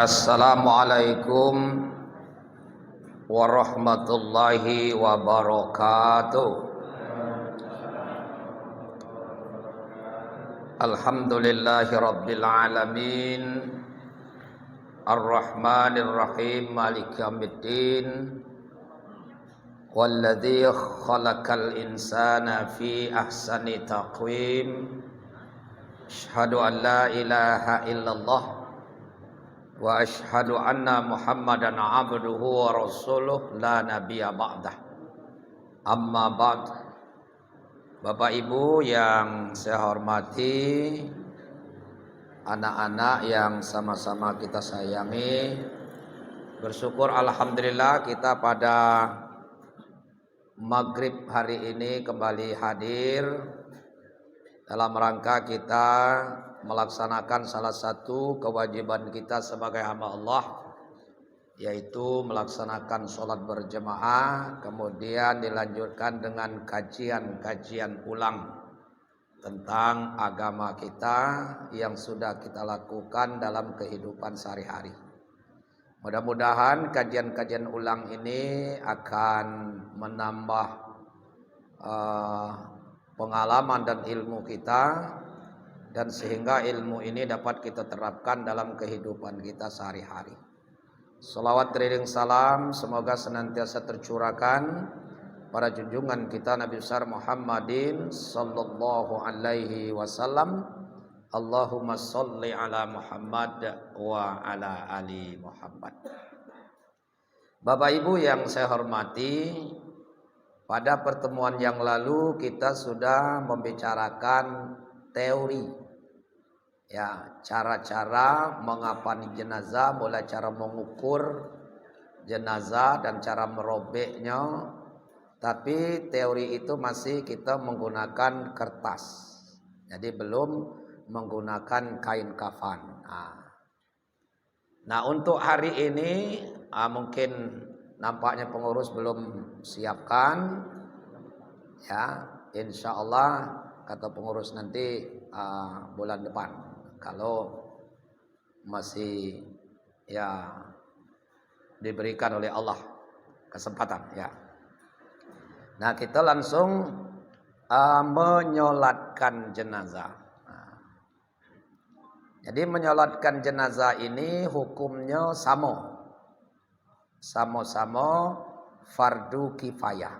Assalamualaikum warahmatullahi wabarakatuh. Alhamdulillahi rabbil alamin. Ar-Rahmanir Rahim, Maliki yaumiddin. Walladzi khalaqal insana fi ahsani taqwim. Asyhadu an la ilaha illallah wa asyhadu anna Muhammadan abduhu wa rasuluh la nabiyya ba'dah. Amma ba'd. Bapak Ibu yang saya hormati, anak-anak yang sama-sama kita sayangi, bersyukur alhamdulillah kita pada maghrib hari ini kembali hadir dalam rangka kita melaksanakan salah satu kewajiban kita sebagai hamba Allah, yaitu melaksanakan sholat berjemaah, kemudian dilanjutkan dengan kajian-kajian ulang tentang agama kita yang sudah kita lakukan dalam kehidupan sehari-hari. Mudah-mudahan kajian-kajian ulang ini akan menambah pengalaman dan ilmu kita, dan sehingga ilmu ini dapat kita terapkan dalam kehidupan kita sehari-hari. Salawat beriring salam semoga senantiasa tercurahkan pada junjungan kita Nabi besar Muhammadin sallallahu alaihi wasallam. Allahumma sholli ala Muhammad wa ala ali Muhammad. Bapak Ibu yang saya hormati, pada pertemuan yang lalu kita sudah membicarakan teori, ya, cara-cara mengapani jenazah, mulai cara mengukur jenazah dan cara merobeknya. Tapi teori itu masih kita menggunakan kertas, jadi belum menggunakan kain kafan. Nah untuk hari ini mungkin nampaknya pengurus belum siapkan, ya, insya Allah kata pengurus nanti bulan depan, kalau masih ya diberikan oleh Allah kesempatan, ya. Nah kita langsung menyolatkan jenazah. Jadi menyolatkan jenazah ini hukumnya sama-sama fardu kifayah.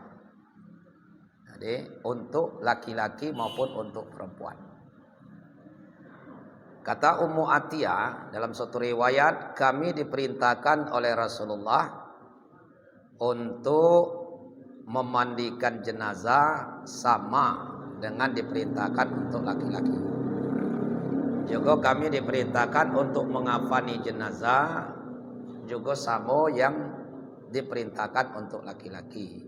Jadi untuk laki-laki maupun untuk perempuan. Kata Ummu Atiyah dalam suatu riwayat, kami diperintahkan oleh Rasulullah untuk memandikan jenazah sama dengan diperintahkan untuk laki-laki. Juga kami diperintahkan untuk mengafani jenazah juga sama yang diperintahkan untuk laki-laki.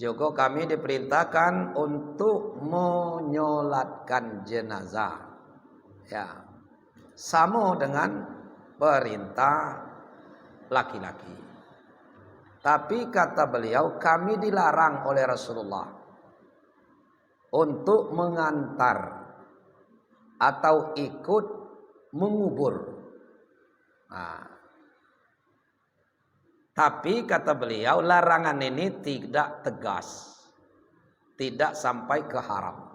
Juga kami diperintahkan untuk menyolatkan jenazah, ya, sama dengan perintah laki-laki. Tapi kata beliau, kami dilarang oleh Rasulullah untuk mengantar atau ikut mengubur. Tapi kata beliau, larangan ini tidak tegas, tidak sampai ke haram.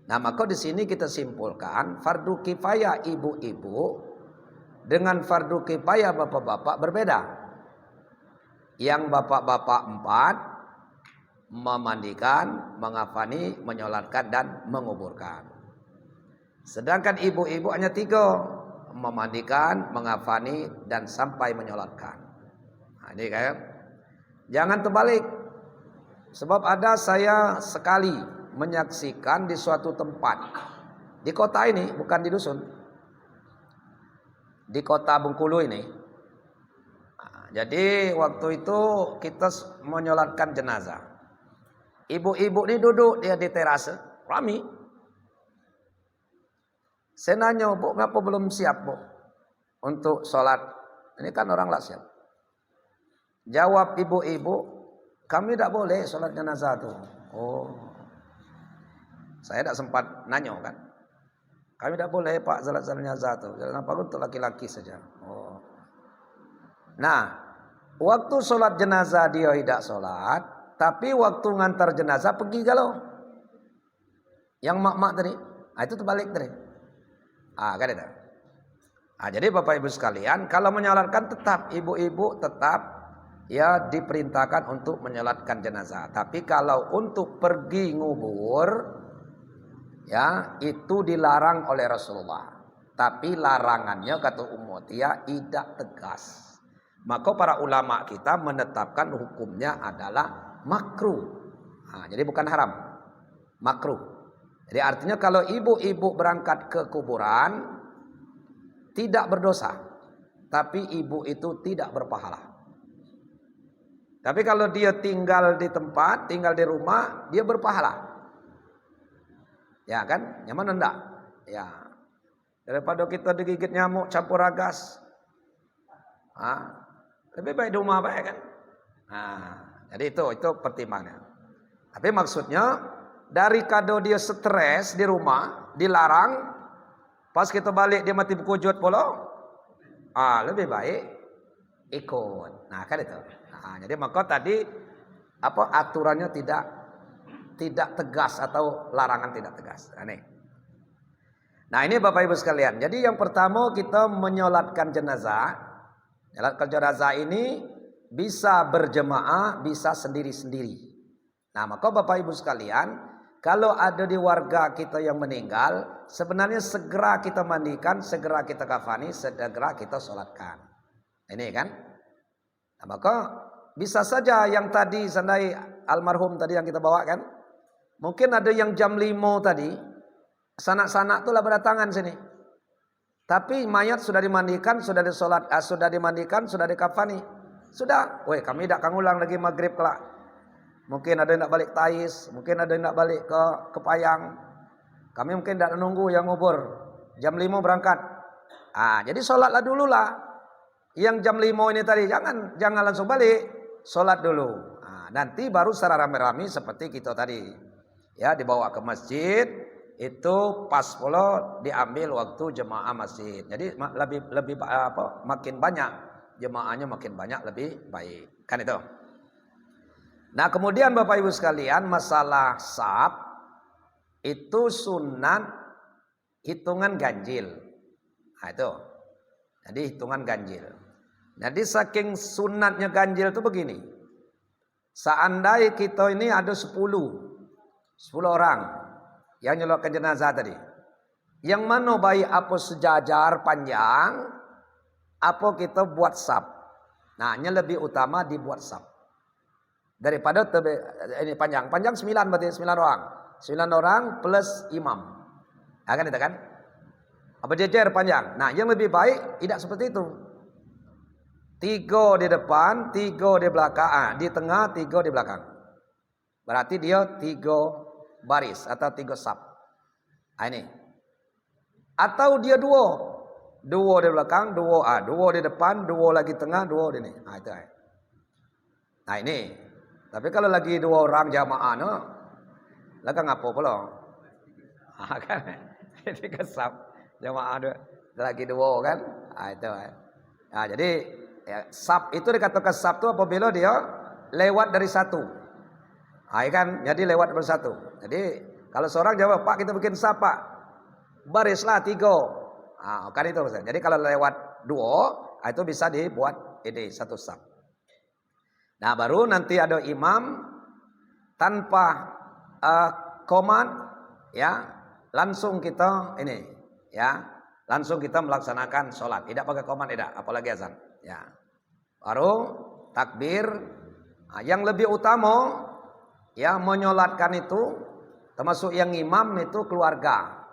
Nah maka di sini kita simpulkan fardu kifayah ibu-ibu dengan fardu kifayah bapak-bapak berbeda. Yang bapak-bapak 4 memandikan, mengafani, menyolatkan dan menguburkan. Sedangkan ibu-ibu hanya 3, memandikan, mengafani dan sampai menyolatkan. Nah, ini kan jangan terbalik. Sebab ada saya sekali menyaksikan di suatu tempat di kota ini, bukan di dusun, di kota Bengkulu ini. Jadi waktu itu kita menyolatkan jenazah. Ibu-ibu ini duduk dia di terase, rame. Saya nanya, Bu, kenapa belum siap, Bu, untuk sholat? Ini kan orang lah siap. Jawab ibu-ibu, kami tidak boleh sholat jenazah tuh. Oh, saya tidak sempat nanya kan. Kami tidak boleh Pak salat jenazah itu. Kenapa untuk laki-laki saja. Oh. Nah, waktu sholat jenazah dia tidak sholat, tapi waktu ngantar jenazah pergi galau. Yang mak-mak tadi, itu terbalik tadi. Kan itu. Jadi Bapak Ibu sekalian, kalau menyolatkan tetap ibu-ibu tetap ya diperintahkan untuk menyolatkan jenazah. Tapi kalau untuk pergi ngubur, ya itu dilarang oleh Rasulullah. Tapi larangannya kata Ummu'tiyah tidak tegas. Maka para ulama kita menetapkan hukumnya adalah makruh. Jadi bukan haram, makruh. Jadi artinya kalau ibu-ibu berangkat ke kuburan tidak berdosa, tapi ibu itu tidak berpahala. Tapi kalau dia tinggal di tempat, tinggal di rumah, dia berpahala. Ya kan? Nyaman enggak? Ya. Daripada kita digigit nyamuk campur ragas. Lebih baik di rumah baik kan? Jadi itu pertimbangannya. Tapi maksudnya dari kado dia stres di rumah, dilarang, pas kita balik dia mati berkujut pula, lebih baik ikut. Kan itu. Jadi maka tadi aturannya tidak tegas atau larangan tidak tegas. Ini Bapak Ibu sekalian. Jadi yang pertama kita menyolatkan jenazah. Menyolatkan jenazah ini bisa berjemaah, bisa sendiri-sendiri. Maka Bapak Ibu sekalian, kalau ada di warga kita yang meninggal, sebenarnya segera kita mandikan, segera kita kafani, segera kita sholatkan. Ini kan? Maka bisa saja yang tadi sandai almarhum tadi yang kita bawakan, mungkin ada yang jam 5 tadi, sanak-sanak itulah berdatangan sini. Tapi mayat sudah dimandikan, sudah disolat, sudah dimandikan, sudah dikafani. Sudah, kami tidak akan ulang lagi maghrib kelak. Mungkin ada yang nak balik Tais, mungkin ada yang nak balik ke Payang. Kami mungkin tidak nunggu yang ngubur. Jam 5 berangkat. Jadi sholatlah dulu lah. Yang jam 5 ini tadi jangan langsung balik. Sholat dulu. Nanti baru secara rame-rame seperti kita tadi. Ya, dibawa ke masjid. Itu pas pula diambil waktu jemaah masjid. Jadi lebih makin banyak jemaahnya, makin banyak lebih baik. Kan itu. Kemudian Bapak Ibu sekalian, masalah sab itu sunat hitungan ganjil. Itu. Jadi hitungan ganjil. Jadi saking sunatnya ganjil itu begini. Seandainya kita ini ada 10 orang yang nyolokkan jenazah tadi. Yang mana baik apa sejajar panjang, apa kita buat sab. Ini lebih utama dibuat sab. Daripada ini panjang 9 berarti 9 orang. 9 orang plus imam. Kan itu kan? Berjejer panjang. Yang lebih baik tidak seperti itu. 3 di depan, 3 di belakang, di tengah, 3 di belakang. Berarti dia 3 baris atau 3 sab. Ini. Atau dia 2 di belakang, 2 di depan, 2 lagi tengah, 2 di ini. Itu. Ini. Tapi kalau lagi 2 orang jamaah belakang apa pula? Kan. Jadi kesab jamaah lagi 2 kan? Itu. Jadi sab itu dikatakan sab itu apabila dia lewat dari 1. Kan? Jadi lewat dari 1. Jadi kalau seorang jawab, Pak kita bikin sab Pak. Barislah 3. Kan itu. Jadi kalau lewat 2, itu bisa dibuat ini 1 sab. Baru nanti ada imam tanpa komat, ya langsung kita ini, ya langsung kita melaksanakan sholat, tidak pakai komat, tidak, apalagi azan, ya. Baru takbir. Yang lebih utama, ya menyolatkan itu, termasuk yang imam itu keluarga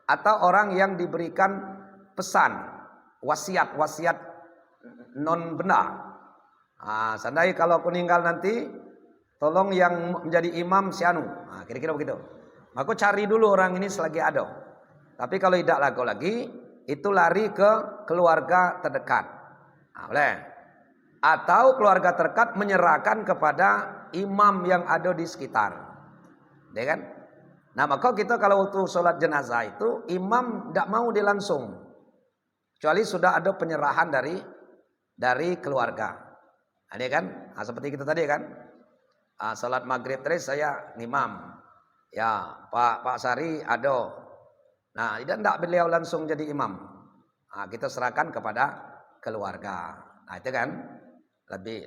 atau orang yang diberikan pesan wasiat non benda. Sandai kalau aku meninggal nanti, tolong yang menjadi imam si anu. Kira-kira begitu. Maka cari dulu orang ini selagi ada. Tapi kalau tidak lagi, itu lari ke keluarga terdekat. Boleh. Atau keluarga terdekat menyerahkan kepada imam yang ada di sekitar. Ya kan? Nah maka kita kalau waktu sholat jenazah itu imam tidak mau dia langsung, kecuali sudah ada penyerahan dari keluarga. Nah, ini kan, seperti kita tadi kan, sholat maghrib tadi saya imam, ya Pak Sari ada. Nah tidak beliau langsung jadi imam. Nah, kita serahkan kepada keluarga. Nah itu kan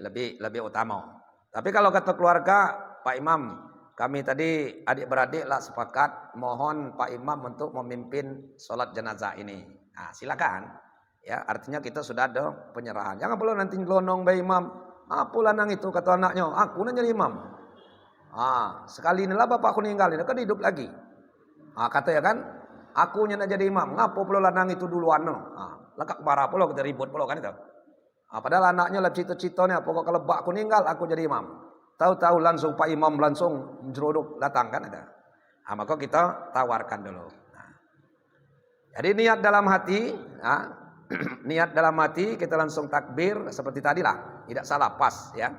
lebih utama. Tapi kalau kata keluarga, Pak Imam, kami tadi adik-beradik lah sepakat mohon Pak Imam untuk memimpin sholat jenazah ini. Nah, silakan. Ya, artinya kita sudah ada penyerahan. Jangan perlu nanti gelonong Pak Imam. Apa lanang itu kata anaknya, aku nak jadi imam. Sekali inilah bapakku ninggal, ini kan hidup lagi. Kata ya kan, aku nak jadi imam. Ngapa perlu lanang itu duluan? Lekak parah pula kita ribut pula kan itu. Padahal anaknya lah cita-citanya, pokok kalau bakku ninggal aku jadi imam. Tahu-tahu langsung Pak Imam langsung jeruduk datang kan ada. Maka kita tawarkan dulu. Jadi niat dalam hati, niat dalam hati kita langsung takbir seperti tadilah, tidak salah pas ya.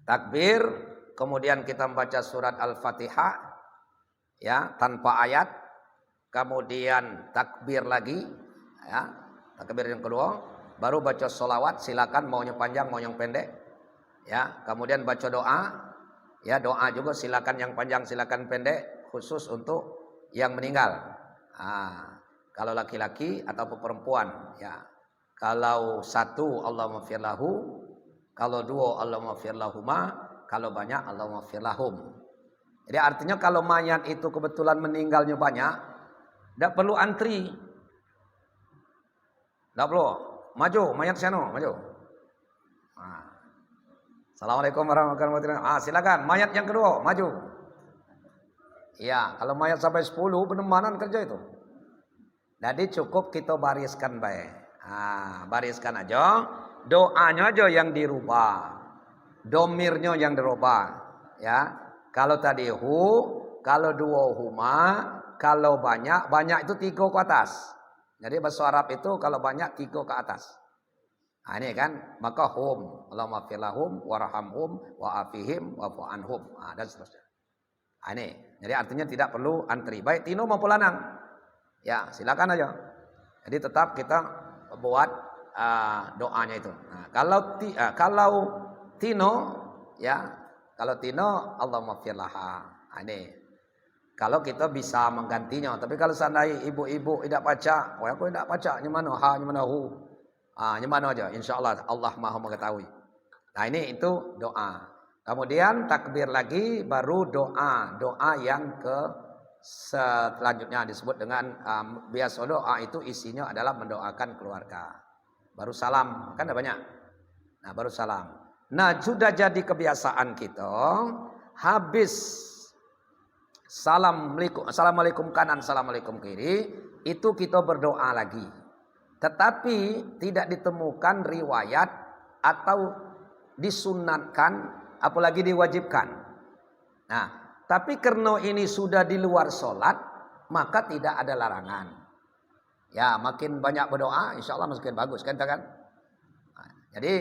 Takbir, kemudian kita membaca surat Al-Fatihah ya tanpa ayat, kemudian takbir lagi ya, takbir yang kedua, baru baca sholawat, silakan maunya panjang mau yang pendek. Ya, kemudian baca doa, ya doa juga silakan yang panjang, silakan pendek, khusus untuk yang meninggal. Kalau laki-laki atau perempuan, ya. Kalau satu Allahumma maghfir lahu, kalau dua Allahumma maghfir lahuma, kalau banyak Allahumma maghfir lahum. Jadi artinya kalau mayat itu kebetulan meninggalnya banyak, tidak perlu antri, tidak perlu maju mayat sana maju. Assalamualaikum warahmatullahi wabarakatuh. Silakan mayat yang kedua maju. Ya, kalau mayat sampai 10 penemanan kerja itu. Jadi cukup kita bariskan baik. Bariskan aja, doanya aja yang dirubah. Domirnya yang dirubah, ya. Kalau tadi kalau dua huma, kalau banyak itu 3 ke atas. Jadi bahasa Arab itu kalau banyak 3 ke atas. Ini kan, maka hum, Allahumma maghfir lahum warhamhum wa'afihim wa'fu anhum, dan seterusnya. Ini, jadi artinya tidak perlu antri, baik tino maupun lanang. Ya, silakan aja. Jadi tetap kita buat doanya itu. Kalau tino, ya, kalau tino Allahumma maghfir laha. Ini. Kalau kita bisa menggantinya, tapi kalau seandainya ibu-ibu tidak baca, aku tidak baca, nyemana hu. Nyemana aja, insyaallah Allah Maha mengetahui. Nah ini itu doa. Kemudian takbir lagi, baru doa yang ke selanjutnya disebut dengan biasa doa itu isinya adalah mendoakan keluarga. Baru salam, kan ada banyak. Nah baru salam. Nah sudah jadi kebiasaan kita, habis assalamualaikum kanan, assalamualaikum kiri, itu kita berdoa lagi. Tetapi tidak ditemukan riwayat atau disunatkan, apalagi diwajibkan. Nah, tapi karena ini sudah di luar sholat, maka tidak ada larangan. Ya, makin banyak berdoa, insya Allah makin bagus kan? Jadi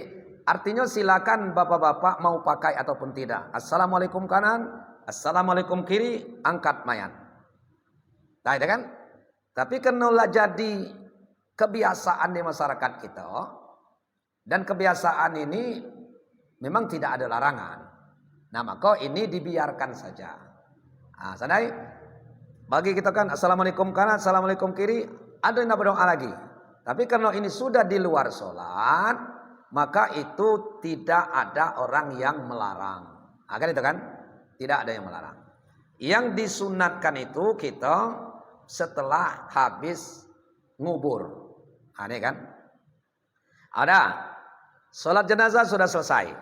artinya silakan bapak-bapak mau pakai ataupun tidak. Assalamualaikum kanan, assalamualaikum kiri, angkat mayat. Nah, itu kan? Tapi karena jadi kebiasaan di masyarakat kita, dan kebiasaan ini memang tidak ada larangan. Nah maka ini dibiarkan saja. Sadai bagi kita kan assalamualaikum kanan, assalamualaikum kiri, ada yang berdoa lagi. Tapi karena ini sudah di luar sholat, maka itu tidak ada orang yang melarang. Kan itu kan? Tidak ada yang melarang. Yang disunatkan itu kita setelah habis ngubur. Ini kan? Ada. Sholat jenazah sudah selesai.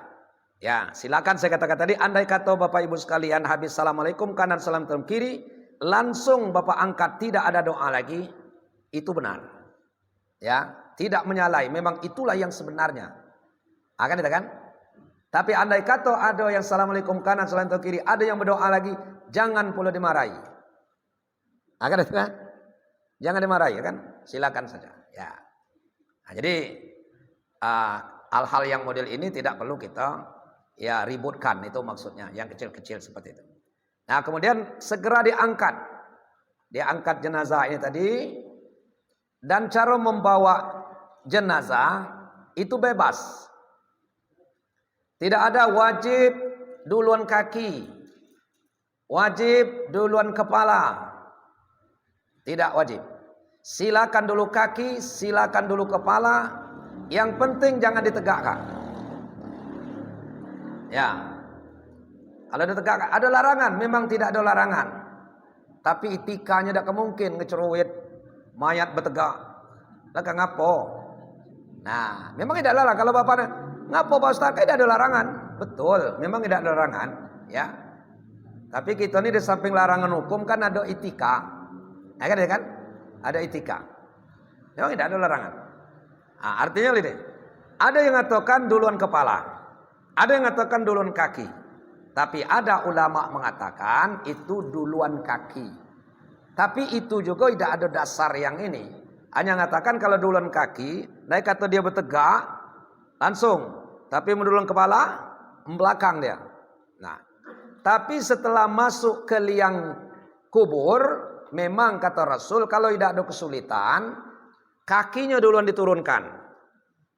Ya, silakan saya katakan tadi, andai kata Bapak Ibu sekalian habis assalamualaikum kanan, salam kiri, langsung Bapak angkat, tidak ada doa lagi, itu benar. Ya, tidak menyalahi, memang itulah yang sebenarnya. Kan itu kan? Tapi andai kata ada yang assalamualaikum kanan, salam kiri, ada yang berdoa lagi, jangan pula dimarahi. Kan itu kan? Jangan dimarahi kan? Silakan saja. Ya. Nah, jadi hal-hal yang model ini tidak perlu kita ributkan, itu maksudnya yang kecil-kecil seperti itu. Nah, kemudian segera diangkat. Diangkat jenazah ini tadi. Dan cara membawa jenazah itu bebas. Tidak ada wajib duluan kaki, wajib duluan kepala. Tidak wajib. Silakan dulu kaki, silakan dulu kepala. Yang penting jangan ditegakkan. Ya. Kalau ditegakkan ada larangan, memang tidak ada larangan. Tapi etikanya tidak mungkin ngeceruit mayat bertegak. Lah ngapo? Nah, memang tidak larang kalau bapak ngapo Pak Ustaz? Tidak ada larangan. Betul, memang tidak ada larangan, ya. Tapi kita ini di samping larangan hukum kan ada etika. Ya kan? Ada etika. Memang tidak ada larangan. Nah, artinya ini, ada yang mengatakan duluan kepala, ada yang mengatakan duluan kaki. Tapi ada ulama mengatakan itu duluan kaki. Tapi itu juga tidak ada dasar yang ini. Hanya mengatakan kalau duluan kaki, naik kata dia bertegak, langsung. Tapi duluan kepala, belakang dia. Nah, tapi setelah masuk ke liang kubur, memang kata Rasul kalau tidak ada kesulitan, kakinya duluan diturunkan.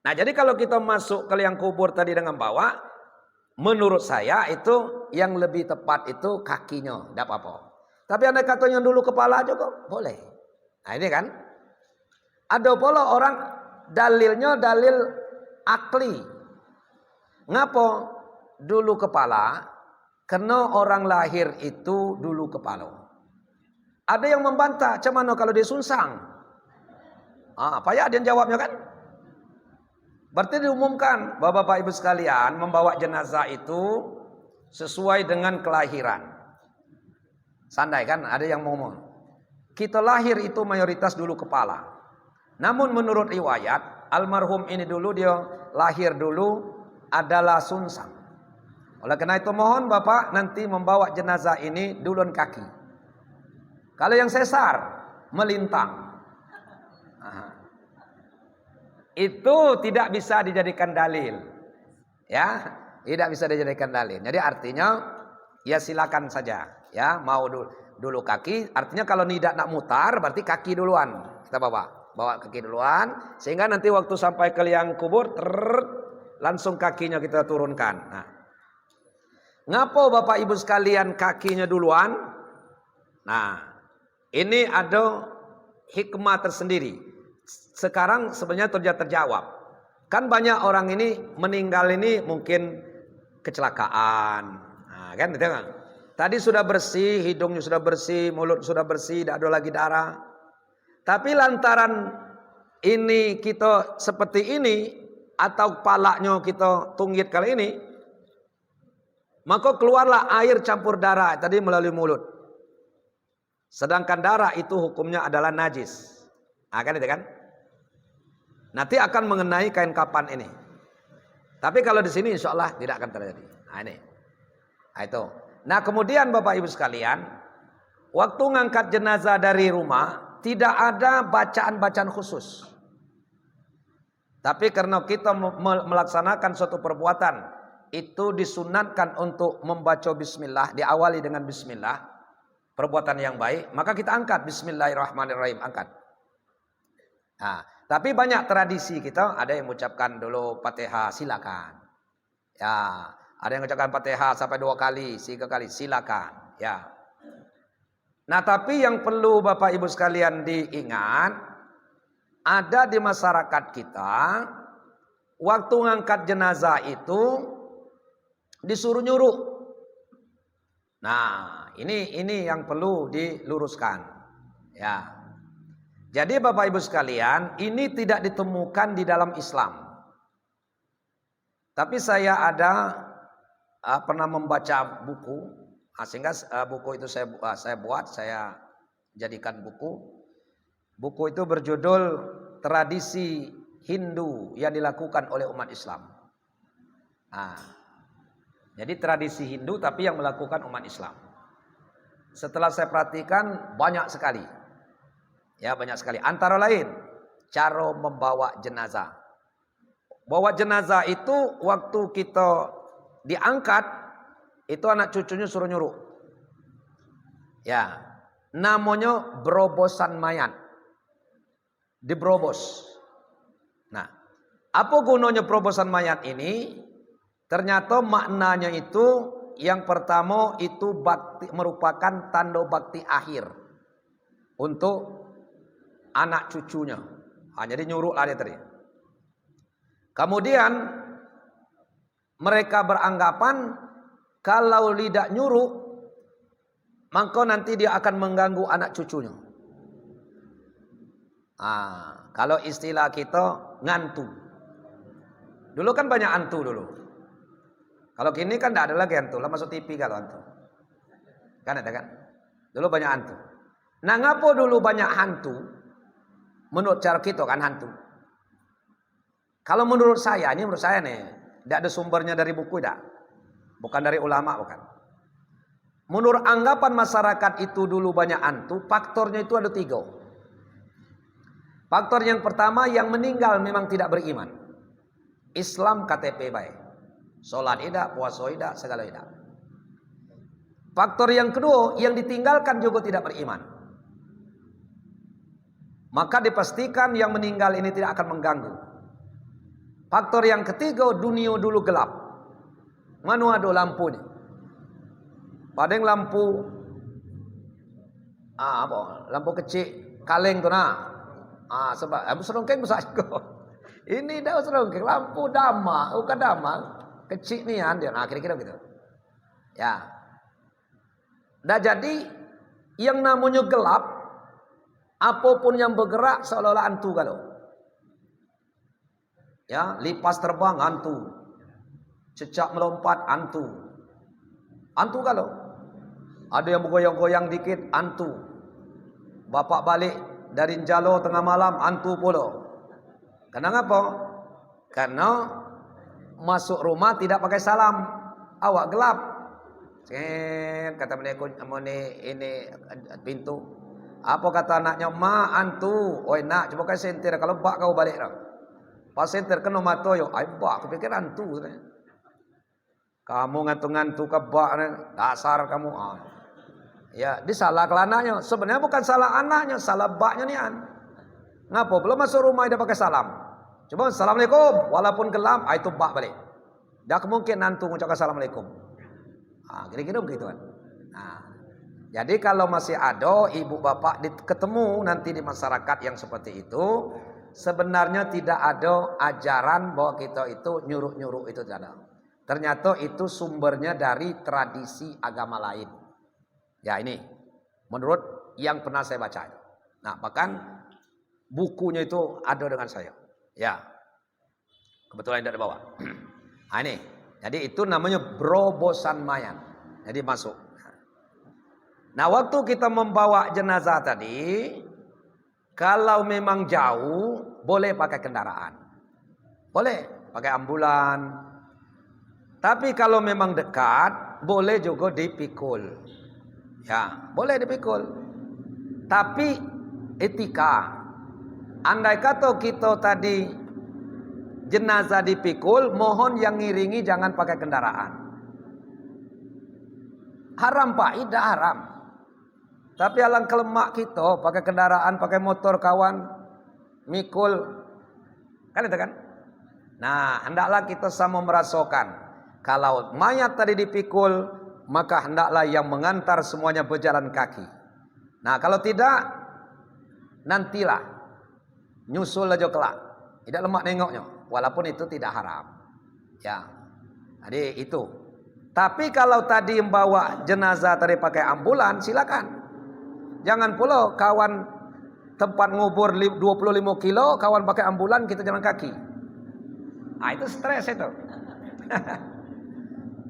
Nah, jadi kalau kita masuk ke liang kubur tadi dengan bawa, menurut saya itu yang lebih tepat itu kakinya, tidak apa-apa. Tapi anda katanya dulu kepala juga boleh. Nah ini kan, ada pula orang dalilnya dalil akli. Ngapo dulu kepala? Karena orang lahir itu dulu kepala. Ada yang membantah, cuman kalau dia sunsang. Payah dia jawabnya kan? Berarti diumumkan bahwa Bapak Ibu sekalian membawa jenazah itu sesuai dengan kelahiran. Sandai kan ada yang ngomong, kita lahir itu mayoritas dulu kepala. Namun menurut riwayat, almarhum ini dulu dia lahir dulu adalah sunsang. Oleh karena itu mohon Bapak nanti membawa jenazah ini duluan kaki. Kalau yang sesar, melintang. Itu tidak bisa dijadikan dalil. Ya, tidak bisa dijadikan dalil. Jadi artinya ya silakan saja. Ya, mau dulu kaki, artinya kalau tidak nak mutar berarti kaki duluan. Kita bawa kaki duluan sehingga nanti waktu sampai ke liang kubur langsung kakinya kita turunkan. Nah, ngapo Bapak Ibu sekalian kakinya duluan? Nah, ini ada hikmah tersendiri. Sekarang sebenarnya terjawab. Kan banyak orang ini meninggal ini mungkin kecelakaan. Nah, kan gitu kan? Tadi sudah bersih, hidungnya sudah bersih, mulut sudah bersih, tidak ada lagi darah. Tapi lantaran ini kita seperti ini atau kepalanya kita tunggit kali ini, maka keluarlah air campur darah tadi melalui mulut. Sedangkan darah itu hukumnya adalah najis. Nah, kan itu kan? Nanti akan mengenai kain kapan ini. Tapi kalau di sini insya Allah tidak akan terjadi. Nah ini. Nah itu. Nah kemudian Bapak Ibu sekalian, waktu ngangkat jenazah dari rumah, tidak ada bacaan-bacaan khusus. Tapi karena kita melaksanakan suatu perbuatan, itu disunatkan untuk membaca bismillah, diawali dengan bismillah, perbuatan yang baik, maka kita angkat bismillahirrahmanirrahim, angkat. Nah, tapi banyak tradisi kita, ada yang mengucapkan dulu Fatihah, silakan. Ya, ada yang mengucapkan Fatihah sampai 2 kali, 3 kali, silakan. Ya. Nah, tapi yang perlu Bapak Ibu sekalian diingat, ada di masyarakat kita, waktu ngangkat jenazah itu disuruh nyuruh. Nah, ini yang perlu diluruskan. Ya. Jadi Bapak Ibu sekalian, ini tidak ditemukan di dalam Islam. Tapi saya pernah membaca buku, sehingga buku itu saya jadikan buku. Buku itu berjudul Tradisi Hindu yang dilakukan oleh umat Islam. Nah, jadi tradisi Hindu tapi yang melakukan umat Islam. Setelah saya perhatikan banyak sekali. Ya banyak sekali. Antara lain cara membawa jenazah. Bawa jenazah itu waktu kita diangkat itu anak cucunya suruh nyuruh. Ya, namanya berobosan mayat. Diberobos. Nah, apa gunanya perobosan mayat ini? Ternyata maknanya itu yang pertama itu bakti, merupakan tanda bakti akhir untuk anak cucunya. Jadi nyuruh lah dia tadi. Kemudian mereka beranggapan kalau tidak nyuruh, maka nanti dia akan mengganggu anak cucunya. Kalau istilah kita ngantu. Dulu kan banyak antu dulu. Kalau kini kan tidak ada lagi hantu, lah masuk TV kalau hantu. Kan ada kan? Dulu banyak hantu. Nah, ngapa dulu banyak hantu? Menurut cara kita kan hantu. Kalau menurut saya nih, tidak ada sumbernya dari buku, tidak. Bukan dari ulama, bukan. Menurut anggapan masyarakat itu dulu banyak hantu, faktornya itu ada 3. Faktor yang pertama, yang meninggal memang tidak beriman. Islam KTP baik. Sholat tidak, puasa tidak, segala tidak. Faktor yang kedua, yang ditinggalkan juga tidak beriman. Maka dipastikan yang meninggal ini tidak akan mengganggu. Faktor yang ketiga, dunia dulu gelap. Mana ada lampunya? Padahal lampu lampu kecil, kaleng tu nah. Sebab serongkeng besar juga. Ini dah serongkeng, lampu dama, bukan dama. Kecil ni dia. Kira-kira begitu. Ya. Dah jadi yang namanya gelap, apapun yang bergerak seolah-olah hantu kalau. Ya, lipas terbang hantu. Cecak melompat hantu. Hantu kalau. Ada yang bergoyang-goyang dikit hantu. Bapak balik dari Jalo tengah malam hantu pula. Kenapa? Karena masuk rumah tidak pakai salam. Awak gelap. Kata ini pintu. Apa kata anaknya? Ma hantu. Oi nak, coba kasih senter. Kalau bak kau balik dah. Pas senter kena mata yo. Ai bak, aku pikir hantu. Kamu ngantu-ngantu ke bak, dasar kamu. Ya, disalah ke anaknya. Sebenarnya bukan salah anaknya, salah baknya nih an. Ngapa? Belum masuk rumah dia pakai salam. Coba assalamualaikum, walaupun gelap, itu bak balik. Dah kemungkinan nantu mengucapkan assalamualaikum. Kira-kira begitu kan. Jadi kalau masih ada ibu bapak ketemu nanti di masyarakat yang seperti itu, sebenarnya tidak ada ajaran bahwa kita itu nyuruh-nyuruh itu tidak ada. Ternyata itu sumbernya dari tradisi agama lain. Ya ini, menurut yang pernah saya baca. Nah bahkan bukunya itu ada dengan saya. Ya, kebetulan tidak dibawa. Ini, jadi itu namanya berobosan mayat. Jadi masuk. Nah waktu kita membawa jenazah tadi, kalau memang jauh, boleh pakai kendaraan. Boleh pakai ambulan. Tapi kalau memang dekat, boleh juga dipikul. Ya, boleh dipikul. Tapi etika. Andai kata kita tadi jenazah dipikul, mohon yang ngiringi jangan pakai kendaraan. Haram Pak, tidak haram. Tapi alangkah lemak kita pakai kendaraan, pakai motor kawan, mikul. Kan itu kan? Nah, hendaklah kita sama merasakan. Kalau mayat tadi dipikul, maka hendaklah yang mengantar semuanya berjalan kaki. Nah kalau tidak, nantilah nyusul aja kelak. Tidak lemak nengoknya, walaupun itu tidak haram. Ya, jadi itu. Tapi kalau tadi membawa jenazah tadi pakai ambulan, silakan. Jangan pula kawan tempat ngubur 25 kilo, kawan pakai ambulan, kita jalan kaki. Itu stres itu.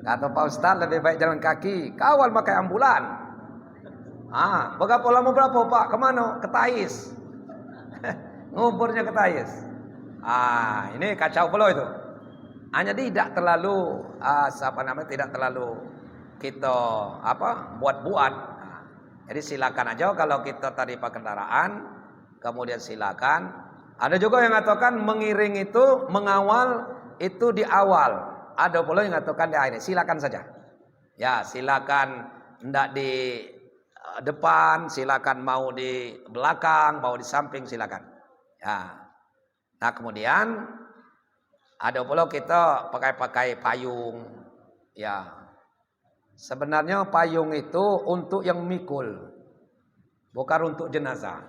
Kata Pak Ustaz lebih baik jalan kaki. Kawal pakai ambulan. Berapa lama berapa Pak? Kemana? Ke Tais. Nguburnya ke Tais. Ini kacau pula itu. Hanya tidak terlalu tidak terlalu kita buat-buat. Jadi silakan aja kalau kita tadi pakai kendaraan, kemudian silakan. Ada juga yang mengatakan mengiring itu mengawal itu di awal. Ada pula yang mengatakan di akhir. Silakan saja. Ya, silakan hendak di depan silakan, mau di belakang, mau di samping silakan. Ya. Nah kemudian ada pula kita pakai payung. Ya. Sebenarnya payung itu untuk yang mikul, bukan untuk jenazah.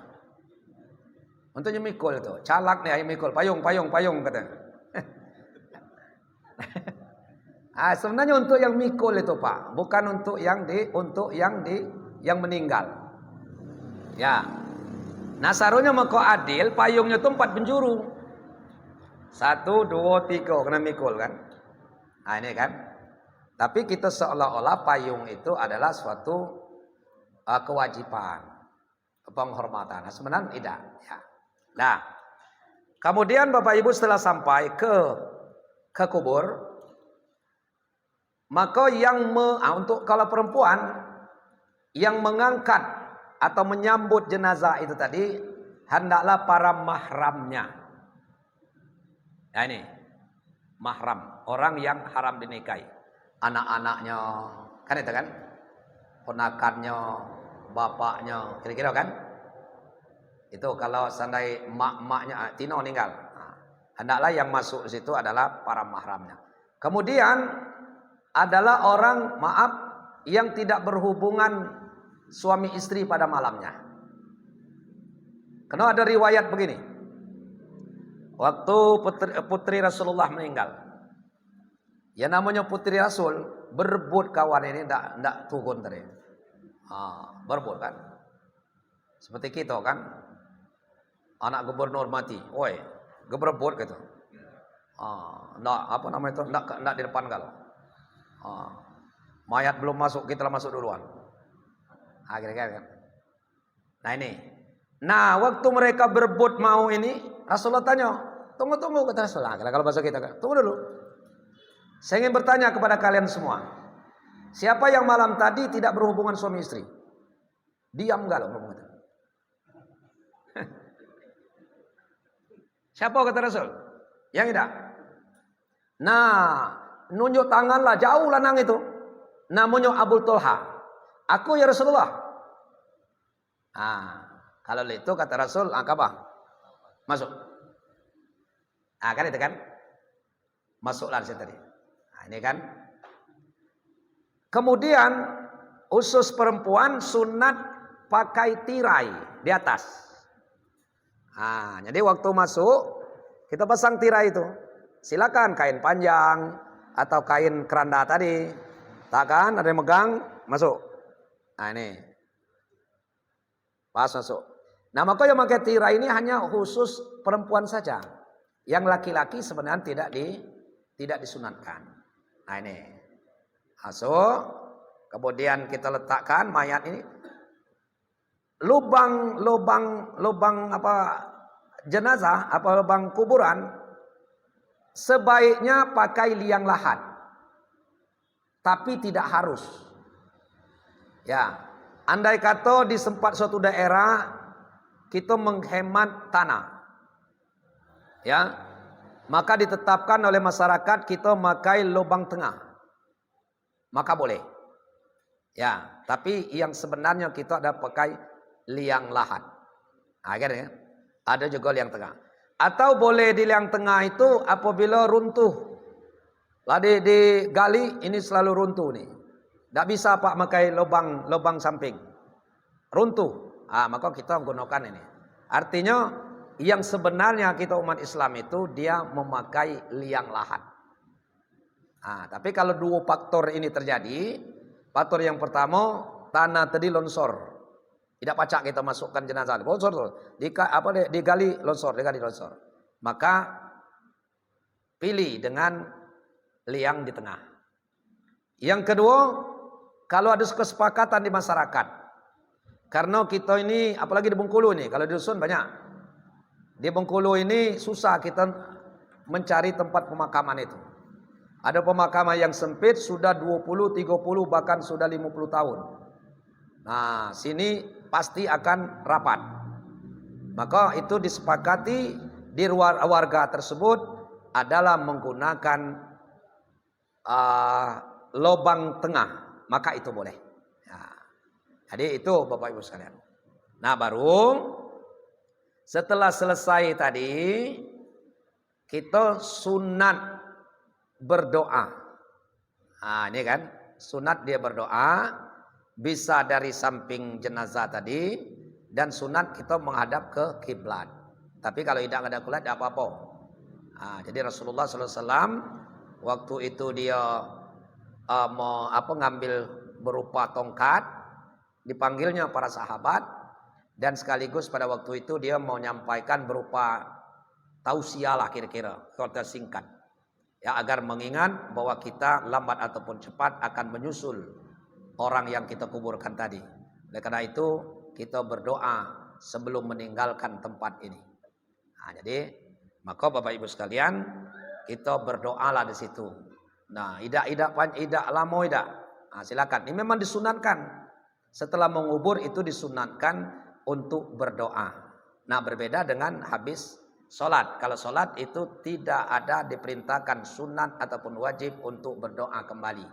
Untuk yang mikul itu, calak nih yang mikul, payung kata. Sebenarnya untuk yang mikul itu Pak, bukan untuk yang yang meninggal. Ya. Nah sarunya mako adil, payungnya itu 4 penjuru. 1, 2, 3 kena mikul kan. Nah ini kan. Tapi kita seolah-olah payung itu adalah suatu kewajiban, penghormatan. Nah, sebenarnya tidak. Ya. Nah, kemudian Bapak Ibu setelah sampai ke kubur, maka untuk kalau perempuan yang mengangkat atau menyambut jenazah itu tadi hendaklah para mahramnya. Nah ini mahram, orang yang haram dinikahi, anak-anaknya, kan itu kan, ponakannya, bapaknya, kira-kira kan? Itu kalau seandainya mak-maknya Tino meninggal, hendaklah yang masuk di situ adalah para mahramnya. Kemudian adalah orang yang tidak berhubungan suami istri pada malamnya. Karena ada riwayat begini. Waktu putri Rasulullah meninggal, ya namanya putri Rasul berebut kawan ini ndak turun tadi. Berebut kan. Seperti kita kan, anak gubernur mati, oi, berebut gitu. Ndak apa namanya itu, ndak di depan kalau. Mayat belum masuk, kita masuk duluan. Kira-kira kan. Nah ini. Nah waktu mereka berebut mau ini, Rasulullah tanya, tunggu kata Rasulullah. Kalau bahasa kita, tunggu dulu. Saya ingin bertanya kepada kalian semua. Siapa yang malam tadi tidak berhubungan suami istri? Diam enggak lo? Siapa kata Rasul? Yang tidak. Nah, nunjuk tanganlah jauh lanang itu. Namanya Abu Talha. Aku ya Rasulullah. Kalau itu kata Rasul, apa? Masuk. Kan itu kan? Masuklah di situ tadi. Ini kan. Kemudian usus perempuan sunat pakai tirai di atas. Jadi waktu masuk kita pasang tirai itu. Silakan kain panjang atau kain keranda tadi. Takkan ada yang megang, masuk. Ini. Pas masuk. Nah maka yang pakai tirai ini hanya khusus perempuan saja. Yang laki-laki sebenarnya tidak disunatkan. Nah ini. Masuk. Kemudian kita letakkan mayat ini. Lubang apa jenazah, apa lubang kuburan. Sebaiknya pakai liang lahat. Tapi tidak harus. Ya. Andai kata di suatu daerah kita menghemat tanah. Ya. Maka ditetapkan oleh masyarakat kita pakai lubang tengah. Maka boleh. Ya, tapi yang sebenarnya kita ada pakai liang lahat. Akhirnya ada juga liang tengah. Atau boleh di liang tengah itu apabila runtuh. Ladi digali ini selalu runtuh nih. Tidak bisa Pak pakai lubang samping. Runtuh. Maka kita menggunakan ini. Artinya yang sebenarnya kita umat Islam itu dia memakai liang lahat. Tapi kalau dua faktor ini terjadi, faktor yang pertama tanah tadi longsor, tidak pacak kita masukkan jenazah, longsor tuh, digali longsor, maka pilih dengan liang di tengah. Yang kedua, kalau ada kesepakatan di masyarakat, karena kita ini apalagi di Bengkulu ini, kalau di dusun banyak, di Bengkulu ini susah kita mencari tempat pemakaman itu. Ada pemakaman yang sempit sudah 20, 30 bahkan sudah 50 tahun. Nah, sini pasti akan rapat. Maka itu disepakati di warga tersebut adalah menggunakan lubang tengah, maka itu boleh. Jadi itu Bapak Ibu sekalian. Nah baru setelah selesai tadi kita sunat berdoa. Nah ini kan sunat dia berdoa. Bisa dari samping jenazah tadi. Dan sunat kita menghadap ke kiblat. Tapi kalau tidak ada kiblat tidak apa-apa. Nah, jadi Rasulullah SAW waktu itu dia ngambil berupa tongkat, dipanggilnya para sahabat, dan sekaligus pada waktu itu dia mau menyampaikan berupa tausiah lah kira-kira, kata singkat, ya agar mengingat bahwa kita lambat ataupun cepat akan menyusul orang yang kita kuburkan tadi. Oleh karena itu kita berdoa sebelum meninggalkan tempat ini. Nah, jadi maka Bapak Ibu sekalian kita berdoalah di situ. Nah, idak lama idak. Nah, silakan. Ini memang disunatkan. Setelah mengubur itu disunatkan untuk berdoa. Nah, berbeda dengan habis sholat. Kalau sholat itu tidak ada diperintahkan sunat ataupun wajib untuk berdoa kembali.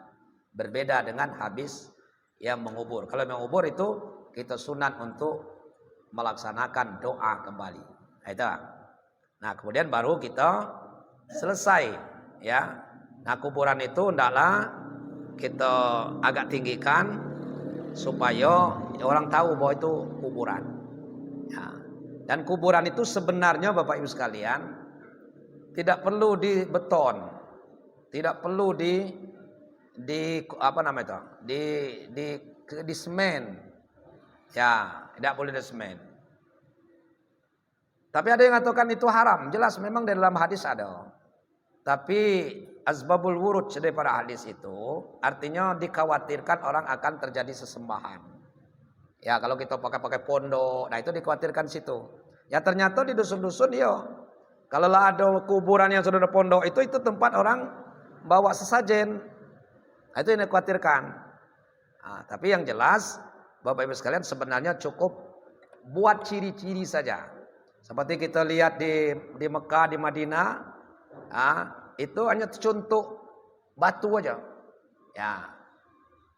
Berbeda dengan habis yang mengubur. Kalau mengubur itu kita sunat untuk melaksanakan doa kembali. Itu. Nah, kemudian baru kita selesai, ya. Nah, kuburan itu hendaklah kita agak tinggikan supaya orang tahu bahwa itu kuburan. Ya. Dan kuburan itu sebenarnya Bapak Ibu sekalian tidak perlu di beton, tidak perlu di semen. Ya, tidak boleh di semen. Tapi ada yang mengatakan itu haram. Jelas memang di dalam hadis ada. Tapi asbabul wurud daripada hadis itu artinya dikhawatirkan orang akan terjadi sesembahan. Ya kalau kita pakai pondok, nah itu dikhawatirkan situ. Ya ternyata di dusun-dusun ya. Kalau ada kuburan yang sudah ada pondok itu tempat orang bawa sesajen. Nah, itu yang dikhawatirkan. Nah, tapi yang jelas Bapak Ibu sekalian sebenarnya cukup buat ciri-ciri saja. Seperti kita lihat di Mekah, di Madinah, itu hanya contoh batu aja, ya,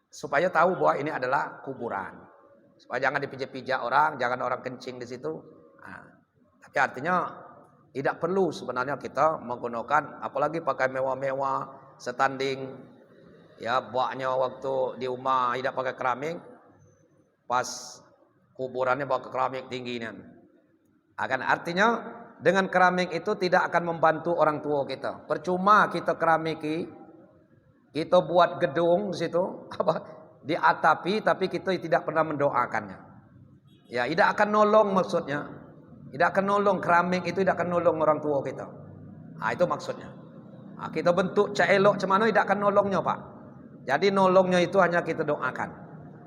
supaya tahu bahwa ini adalah kuburan, supaya jangan dipijak-pijak orang, jangan orang kencing di situ. Tapi artinya tidak perlu sebenarnya kita menggunakan, apalagi pakai mewah-mewah, standing, ya, buahnya waktu di rumah tidak pakai keramik, pas kuburannya bawa ke keramik tingginya. Akan artinya dengan keramik itu tidak akan membantu orang tua kita. Percuma kita keramiki, kita buat gedung di situ, diatapi, tapi kita tidak pernah mendoakannya. Ya, tidak akan nolong maksudnya. Tidak akan nolong, keramik itu tidak akan nolong orang tua kita. Nah, itu maksudnya. Nah, kita bentuk elok cemana tidak akan nolongnya, Pak. Jadi nolongnya itu hanya kita doakan.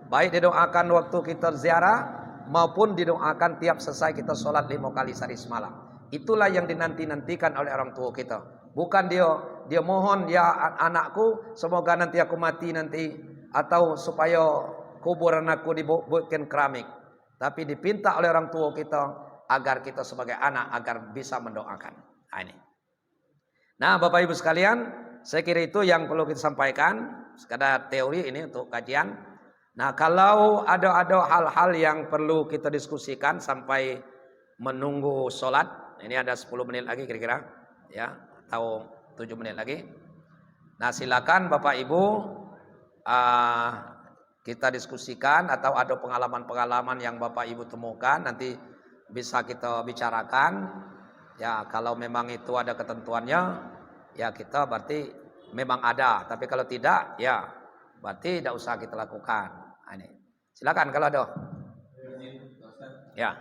Baik didoakan waktu kita ziarah maupun didoakan tiap selesai kita sholat 5 kali sehari semalam. Itulah yang dinanti-nantikan oleh orang tua kita. Bukan dia mohon, ya anakku semoga nanti aku mati nanti, atau supaya kuburan aku dibuatkan keramik. Tapi dipinta oleh orang tua kita agar kita sebagai anak agar bisa mendoakan. Nah, ini. Nah, Bapak Ibu sekalian, saya kira itu yang perlu kita sampaikan. Sekadar teori ini untuk kajian. Nah, kalau ada hal-hal yang perlu kita diskusikan sampai menunggu sholat, ini ada 10 menit lagi kira-kira, ya, atau 7 menit lagi. Nah, silakan Bapak Ibu kita diskusikan, atau ada pengalaman-pengalaman yang Bapak Ibu temukan nanti bisa kita bicarakan. Ya, kalau memang itu ada ketentuannya, ya kita berarti memang ada. Tapi kalau tidak, ya berarti tidak usah kita lakukan. Nah, ini. Silakan kalau ada. Ya.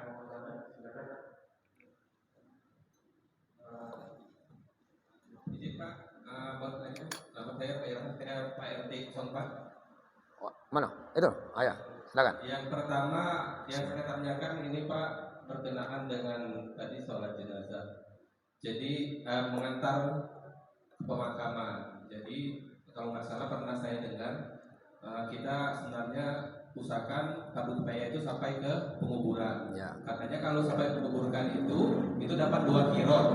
Izin Pak, saya Pak RT 04. Mana? Itu. Ya. Silakan. Yang pertama yang saya tanyakan ini Pak berkenaan dengan tadi sholat jenazah. Jadi mengantar pemakaman. Jadi kalau nggak salah pernah saya dengar kita sebenarnya usahakan fardu kifayah itu sampai ke penguburan. Ya. Katanya kalau sampai penguburan itu dapat 2 kirot.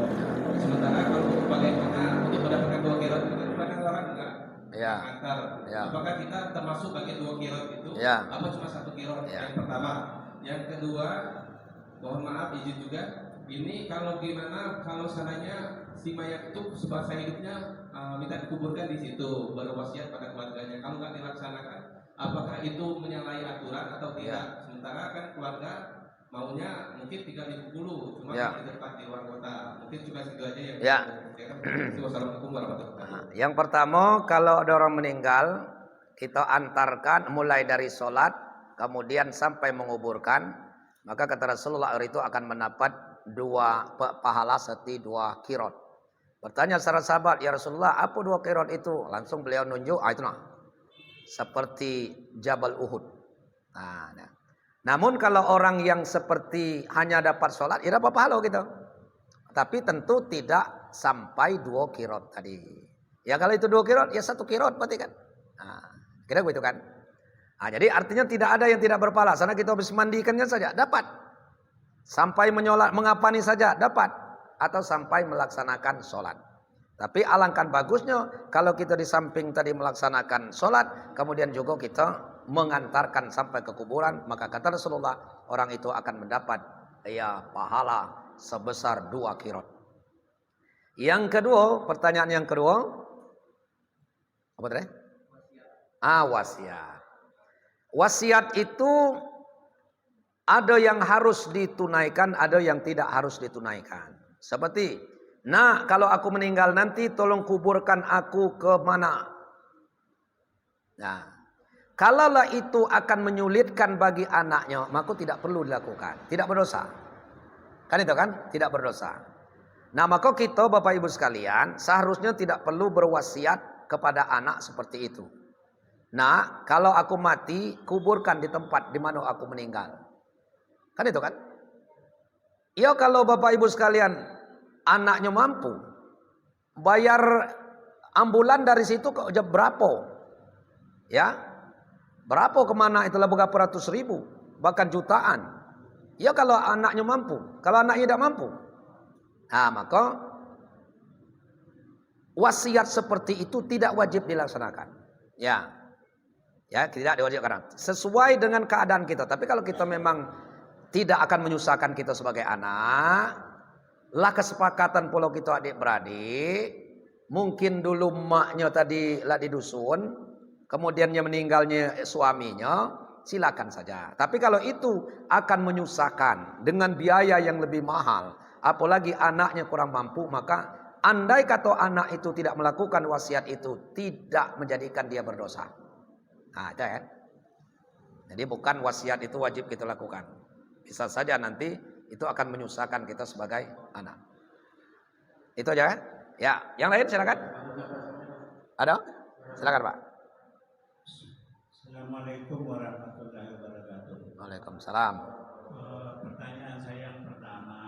Sementara kalau bagaimana untuk mendapatkan 2 kirot itu kadang orang enggak Ya. mengantar. Ya. Apakah kita termasuk bagian 2 kirot itu? Ya. Apa cuma 1 kirot? Ya. Yang pertama. Yang kedua, mohon maaf izin juga. Ini kalau gimana kalau seandainya si mayat itu semasa hidupnya minta dikuburkan di situ, berwasiat pada keluarganya. Kalau nggak dilaksanakan, apakah itu menyalahi aturan atau tidak? Sementara kan keluarga maunya mungkin tinggal di Bengkulu, cuma Ya. di tempat di luar kota. Mungkin cuma segitu aja yang Ya. Wassalamualaikum warahmatullahi wabarakatuh. Yang pertama, kalau ada orang meninggal, kita antarkan mulai dari sholat, kemudian sampai menguburkan, maka kata Rasulullah itu akan mendapat 2 pahala seti 2 kirot. Bertanya saudara sahabat, ya Rasulullah, apa 2 kirot itu? Langsung beliau nunjuk, itu nah, seperti Jabal Uhud. Nah. Namun kalau orang yang seperti hanya dapat sholat, ya dapat pahala gitu. Tapi tentu tidak sampai 2 kirot tadi. Ya kalau itu 2 kirot, ya 1 kirot berarti kan. Nah, kira begitu kan. Nah, jadi artinya tidak ada yang tidak berpahala. Karena kita habis mandikannya saja, dapat. Sampai menyolat, mengapani saja, dapat. Atau sampai melaksanakan sholat. Tapi alangkah bagusnya kalau kita di samping tadi melaksanakan sholat, kemudian juga kita mengantarkan sampai ke kuburan, maka kata Rasulullah, orang itu akan mendapat pahala sebesar 2 kirot. Yang kedua, pertanyaan yang kedua, apa tadi? Wasiat. Wasiat itu ada yang harus ditunaikan, ada yang tidak harus ditunaikan. Seperti, nah kalau aku meninggal nanti tolong kuburkan aku ke mana? Nah, kalaulah itu akan menyulitkan bagi anaknya, maka tidak perlu dilakukan. Tidak berdosa. Kan itu kan? Tidak berdosa. Nah, maka kita Bapak Ibu sekalian seharusnya tidak perlu berwasiat kepada anak seperti itu. Nah, kalau aku mati, kuburkan di tempat di mana aku meninggal. Kan itu kan? Ya kalau Bapak Ibu sekalian anaknya mampu bayar ambulan dari situ ke berapa? Ya, berapa kemana itulah berapa ratus ribu, bahkan jutaan. Ya kalau anaknya mampu, kalau anaknya tidak mampu, nah maka wasiat seperti itu tidak wajib dilaksanakan. Ya tidak diwajibkan. Sesuai dengan keadaan kita. Tapi kalau kita memang tidak akan menyusahkan kita sebagai anak, lah kesepakatan pula kita adik-beradik, mungkin dulu emaknya tadi lah di dusun, kemudiannya meninggalnya suaminya, silakan saja. Tapi kalau itu akan menyusahkan dengan biaya yang lebih mahal, apalagi anaknya kurang mampu, maka andai kata anak itu tidak melakukan wasiat itu, tidak menjadikan dia berdosa. Nah, itu kan. Jadi bukan wasiat itu wajib kita lakukan. Bisa saja nanti itu akan menyusahkan kita sebagai anak. Itu aja kan? Ya, yang lain silakan. Ada? Silakan, Pak. Assalamualaikum warahmatullahi wabarakatuh. Waalaikumsalam. Pertanyaan saya yang pertama,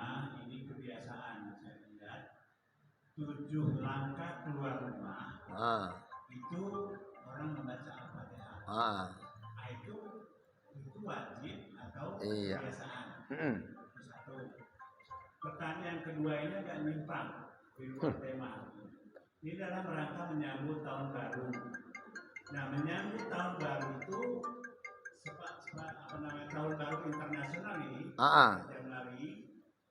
ini kebiasaan saya lihat 7 langkah keluar rumah itu orang membaca Al-Fatihah. Itu wajib atau kebiasaan? Satu. Pertanyaan kedua ini agak nyimpang di luar tema. Ini dalam rangka menyambut tahun baru. Nah, menyambut tahun baru itu tahun baru internasional ini, Januari,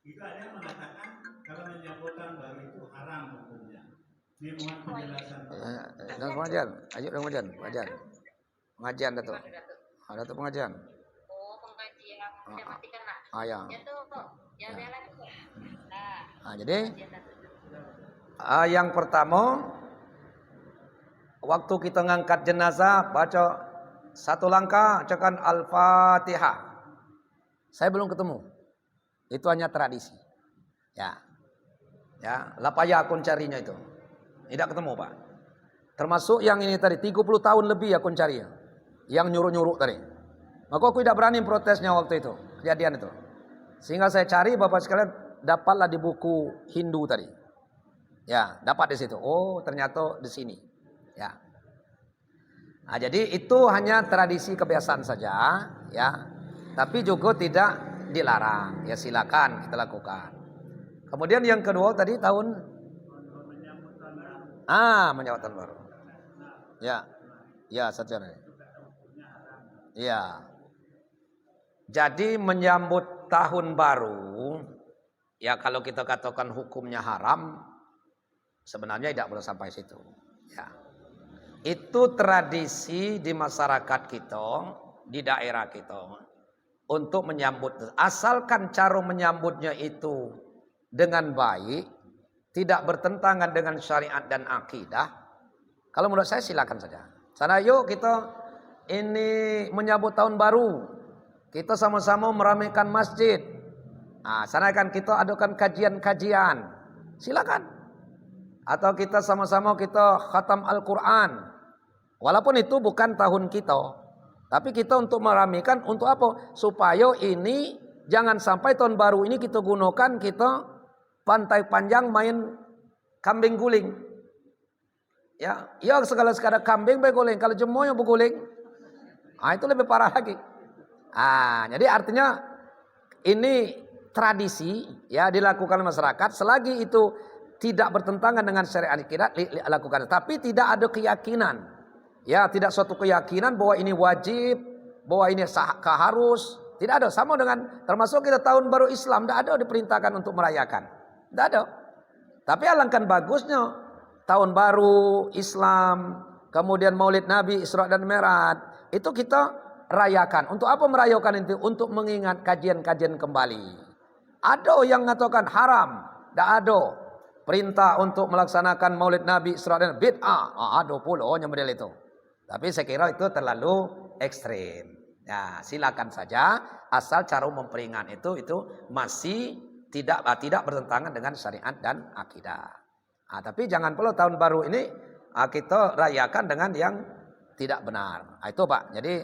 itu ada yang mengatakan kalau menyambut tahun baru itu haram hukumnya. Ini mohon penjelasan. Pengajian, ayo pengajian, pengajian Datuk. Ada tuh pengajian. Oh, pengajian. Saya matikan lah. Ya. Itu yang saya lagi. Jadi yang pertama, waktu kita ngangkat jenazah baca 1 langkah bacaan Al-Fatihah. Saya belum ketemu. Itu hanya tradisi. Ya, lah payah akun carinya itu. Tidak ketemu, Pak. Termasuk yang ini tadi 30 tahun lebih akun cari. Yang nyuruh-nyuruh tadi. Maka aku tidak berani protesnya waktu itu, kejadian itu. Sehingga saya cari Bapak sekalian, dapatlah di buku Hindu tadi. Ya, dapat di situ. Oh, ternyata di sini. Ya. Nah, jadi itu hanya tradisi kebiasaan saja, ya. Tapi juga tidak dilarang. Ya silakan kita lakukan. Kemudian yang kedua tadi menyambut tahun baru. Ya. Ya, Satya. Ya. Jadi menyambut tahun baru, ya kalau kita katakan hukumnya haram, sebenarnya tidak boleh sampai situ. Ya. Itu tradisi di masyarakat kita, di daerah kita, untuk menyambut. Asalkan cara menyambutnya itu dengan baik, tidak bertentangan dengan syariat dan akidah, kalau menurut saya silakan saja. Sana yuk kita ini menyambut tahun baru, kita sama-sama meramaikan masjid. Nah, sana kan kita adakan kajian-kajian, silakan. Atau kita sama-sama kita khatam Al-Quran. Walaupun itu bukan tahun kita, tapi kita untuk meramaikan, untuk apa? Supaya ini jangan sampai tahun baru ini kita gunakan, kita pantai panjang main kambing guling. Ya segala sekadar kambing berguling, kalau jemo yang berguling, itu lebih parah lagi. Jadi artinya ini tradisi ya dilakukan masyarakat, selagi itu tidak bertentangan dengan syariat kita lakukan, tapi tidak ada keyakinan. Ya, tidak suatu keyakinan bahwa ini wajib, bahwa ini harus, tidak ada. Sama dengan termasuk kita tahun baru Islam, tidak ada diperintahkan untuk merayakan. Tidak ada. Tapi alangkah bagusnya tahun baru Islam, kemudian Maulid Nabi, Isra dan Mi'raj, itu kita rayakan. Untuk apa merayakan itu? Untuk mengingat kajian-kajian kembali. Ada yang mengatakan haram, tidak ada. Perintah untuk melaksanakan Maulid Nabi, Isra dan bid'ah, ada pula yang model itu. Tapi saya kira itu terlalu ekstrim. Ya, silakan saja, asal cara memperingat itu masih tidak bertentangan dengan syariat dan akidah. Tapi jangan pula tahun baru ini kita rayakan dengan yang tidak benar. Itu Pak. Jadi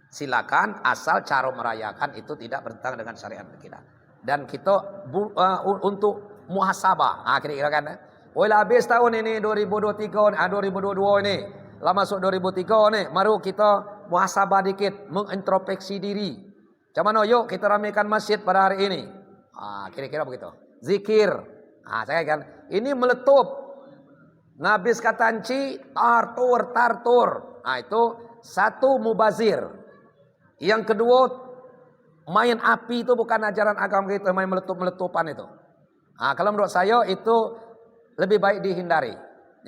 silakan, asal cara merayakan itu tidak bertentangan dengan syariat kita. Dan kita untuk muhasabah. Kira-kira kan. Lah habis tahun ini 2023, 2022 ini. Lah masuk 2003 nih, baru kita muhasabah dikit, mengintrospeksi diri. Macam mana yuk kita ramaikan masjid pada hari ini. Kira-kira begitu. Zikir. Saya kan ini meletup. Ngabis katanci tartur. Itu satu mubazir. Yang kedua, main api itu bukan ajaran agama kita, main meletup-meletupan itu. Kalau menurut saya itu lebih baik dihindari.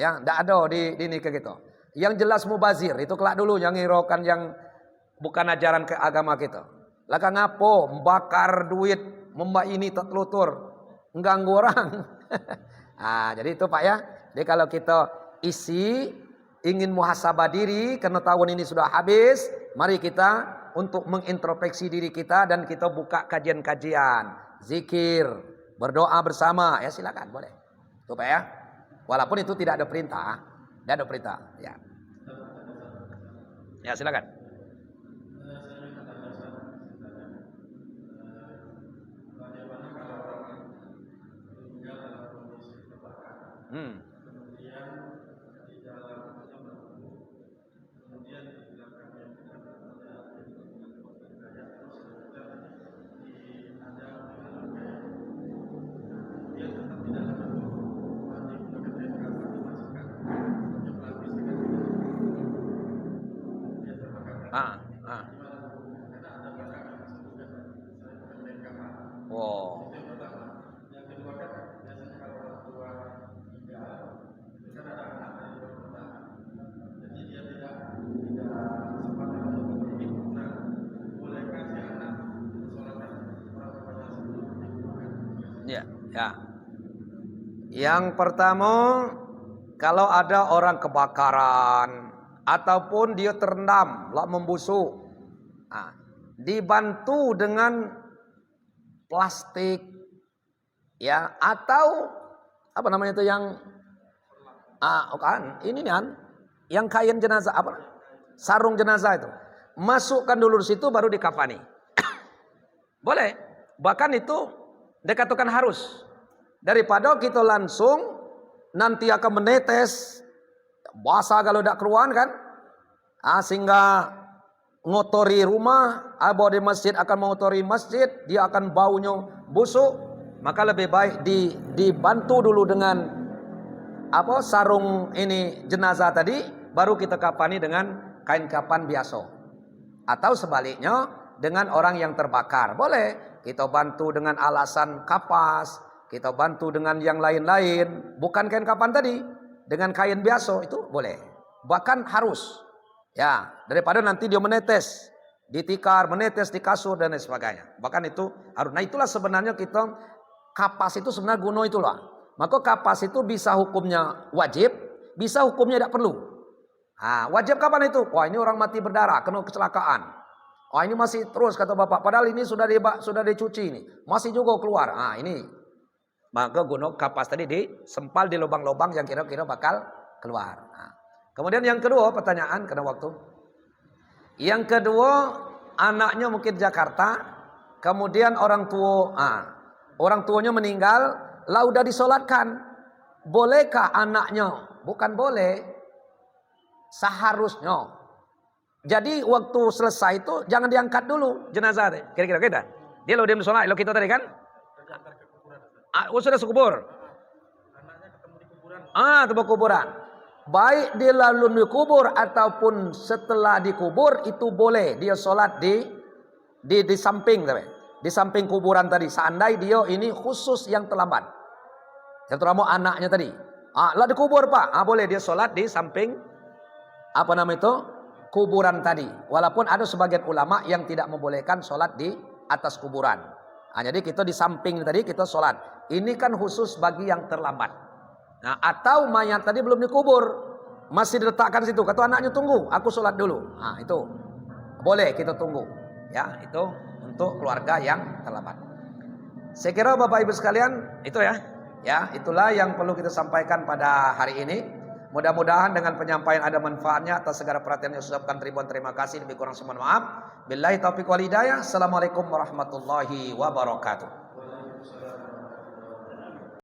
Ya, tidak ada di nikah gitu. Yang jelas mubazir itu kelak dulu yang ngirokan yang bukan ajaran ke agama kita. Laka ngapo membakar duit, ini tak telutur, mengganggu orang. Jadi itu Pak ya. Jadi kalau kita isi ingin muhasabah diri karena tahun ini sudah habis, mari kita untuk mengintrospeksi diri kita dan kita buka kajian-kajian, zikir, berdoa bersama, ya silakan boleh. Itu Pak ya. Walaupun itu tidak ada perintah, ya. Ya silakan. Wow. Ya. Yang pertama, kalau ada orang kebakaran ataupun dia terendam, lah membusuk, dibantu dengan plastik, ya, atau apa namanya itu yang, ini kan, yang kain jenazah apa, sarung jenazah itu, masukkan dulu di situ baru dikafani, boleh, bahkan itu dikatakan harus. Daripada kita langsung nanti akan menetes basah kalau tidak keruan kan, sehingga ngotori rumah, bawa di masjid akan mengotori masjid, dia akan baunya busuk. Maka lebih baik dibantu dulu dengan sarung ini jenazah tadi, baru kita kafani dengan kain kafan biasa. Atau sebaliknya dengan orang yang terbakar. Boleh kita bantu dengan alasan kapas, kita bantu dengan yang lain-lain, bukan kain kafan tadi, dengan kain biasa itu boleh. Bahkan harus. Ya, daripada nanti dia menetes di tikar, menetes di kasur dan lain sebagainya. Bahkan itu harus. Nah, itulah sebenarnya kita kapas itu sebenarnya guna itulah. Maka kapas itu bisa hukumnya wajib, bisa hukumnya tidak perlu. Nah, wajib kapan itu? Wah, ini orang mati berdarah, kena kecelakaan. Wah, ini masih terus kata bapak. Padahal ini sudah dicuci ini, masih juga keluar. Nah, ini maka guna kapas tadi disempal di lubang-lubang yang kira-kira bakal keluar. Nah, kemudian yang kedua pertanyaan karena waktu. Yang kedua anaknya mungkin Jakarta, kemudian orang tuanya meninggal, lah udah disolatkan. Bolehkah anaknya? Bukan boleh. Seharusnya. Jadi waktu selesai itu jangan diangkat dulu jenazah. Kira-kira kita. Dia lo diam sholat, lo kita tadi kan? Sudah sekubur. Tempat kuburan. Baik dia lalu dikubur ataupun setelah dikubur itu boleh dia sholat di samping, di samping kuburan tadi. Seandainya dia ini khusus yang terlambat, yang terutama anaknya tadi. Lah dikubur pak, boleh dia sholat di samping kuburan tadi. Walaupun ada sebagian ulama yang tidak membolehkan sholat di atas kuburan. Jadi kita di samping tadi kita sholat. Ini kan khusus bagi yang terlambat. Nah, atau mayat tadi belum dikubur, masih diletakkan situ. Kata anaknya tunggu, aku sholat dulu. Nah, itu boleh kita tunggu. Ya, itu untuk keluarga yang terlambat. Saya kira Bapak Ibu sekalian itu ya. Ya, itulah yang perlu kita sampaikan pada hari ini. Mudah-mudahan dengan penyampaian ada manfaatnya. Atas segala perhatian yang sudah ucapkan ribuan terima kasih. Lebih kurang mohon maaf. Billahi taufiq wal hidayah. Assalamualaikum warahmatullahi wabarakatuh.